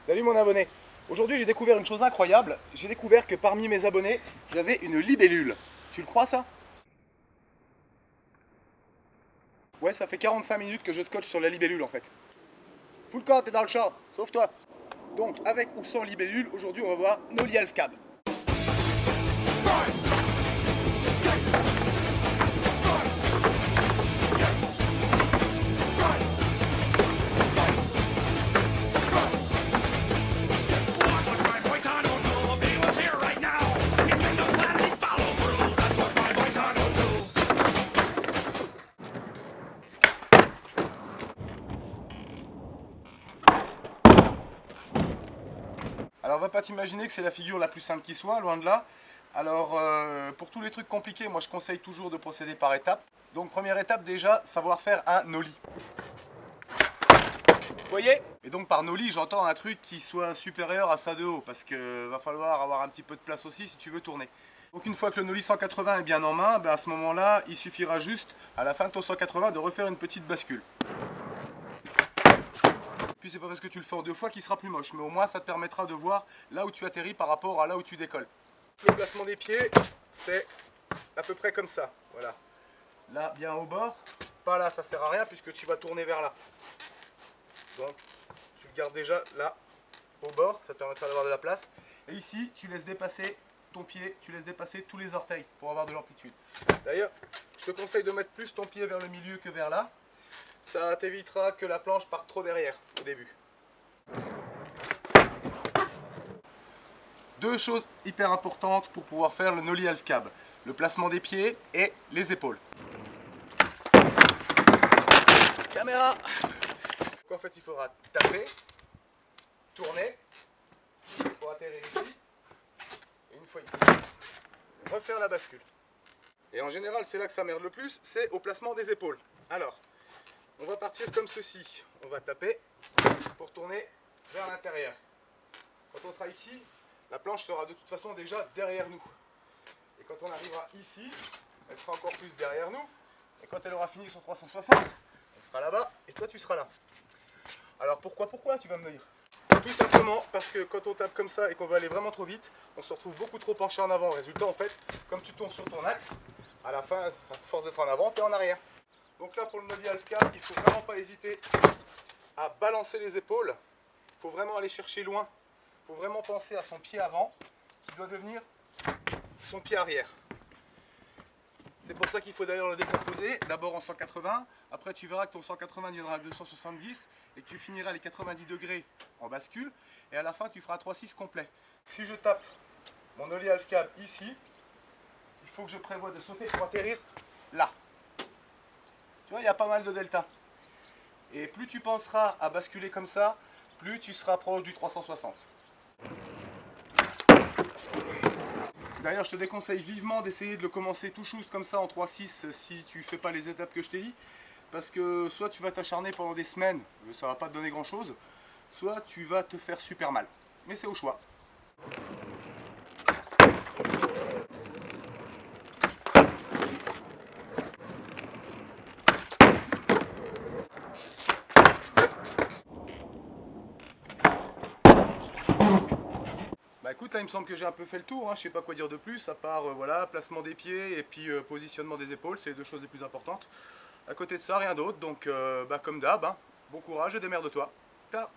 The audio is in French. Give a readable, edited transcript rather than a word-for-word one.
Salut mon abonné. Aujourd'hui j'ai découvert une chose incroyable. J'ai découvert que parmi mes abonnés, j'avais une libellule. Tu le crois ça? Ouais, ça fait 45 minutes que je scotche sur la libellule en fait. Full camp, t'es dans le champ, sauve-toi. Donc avec ou sans libellule, aujourd'hui on va voir Nolly Half Cab. Alors va pas t'imaginer que c'est la figure la plus simple qui soit, loin de là. Alors pour tous les trucs compliqués, moi je conseille toujours de procéder par étapes. Donc première étape déjà, savoir faire un nollie. Vous voyez? Et donc par nollie, j'entends un truc qui soit supérieur à ça de haut, parce que va falloir avoir un petit peu de place aussi si tu veux tourner. Donc une fois que le nollie 180 est bien en main, à ce moment-là, il suffira juste, à la fin de ton 180, de refaire une petite bascule. Puis c'est pas parce que tu le fais en deux fois qu'il sera plus moche, mais au moins ça te permettra de voir là où tu atterris par rapport à là où tu décolles. Le placement des pieds, c'est à peu près comme ça, voilà. Là, bien au bord, pas là, ça sert à rien puisque tu vas tourner vers là. Donc, tu le gardes déjà là, au bord, ça te permettra d'avoir de la place. Et ici, tu laisses dépasser ton pied, tu laisses dépasser tous les orteils pour avoir de l'amplitude. D'ailleurs, je te conseille de mettre plus ton pied vers le milieu que vers là. Ça t'évitera que la planche parte trop derrière au début. Deux choses hyper importantes pour pouvoir faire le Nolly Half Cab. Le placement des pieds et les épaules. Caméra! En fait, il faudra taper, tourner, pour atterrir ici, et une fois ici, refaire la bascule. Et en général, c'est là que ça merde le plus, c'est au placement des épaules. Alors, on va partir comme ceci. On va taper pour tourner vers l'intérieur. Quand on sera ici, la planche sera de toute façon déjà derrière nous. Et quand on arrivera ici, elle sera encore plus derrière nous. Et quand elle aura fini son 360, elle sera là-bas et toi tu seras là. Alors pourquoi tu vas me dire? Tout simplement parce que quand on tape comme ça et qu'on va aller vraiment trop vite, on se retrouve beaucoup trop penché en avant. Résultat en fait, comme tu tournes sur ton axe, à la fin, à force d'être en avant, tu es en arrière. Donc là pour le Nolly Half Cab, il ne faut vraiment pas hésiter à balancer les épaules. Il faut vraiment aller chercher loin. Il faut vraiment penser à son pied avant, qui doit devenir son pied arrière. C'est pour ça qu'il faut d'ailleurs le décomposer, d'abord en 180, après tu verras que ton 180 deviendra à 270 et que tu finiras les 90 degrés en bascule et à la fin tu feras 3-6 complet. Si je tape mon Nolly Half Cab ici, il faut que je prévoie de sauter pour atterrir là. Tu vois, il y a pas mal de delta. Et plus tu penseras à basculer comme ça, plus tu seras proche du 360. D'ailleurs, je te déconseille vivement d'essayer de le commencer tout chousse comme ça en 3-6 si tu fais pas les étapes que je t'ai dit. Parce que soit tu vas t'acharner pendant des semaines, ça va pas te donner grand chose, soit tu vas te faire super mal. Mais c'est au choix. Bah écoute, là il me semble que j'ai un peu fait le tour, hein. Je sais pas quoi dire de plus, à part voilà, placement des pieds et puis positionnement des épaules, c'est les deux choses les plus importantes. À côté de ça, rien d'autre, donc comme d'hab, hein, bon courage et démerde-toi. Ciao.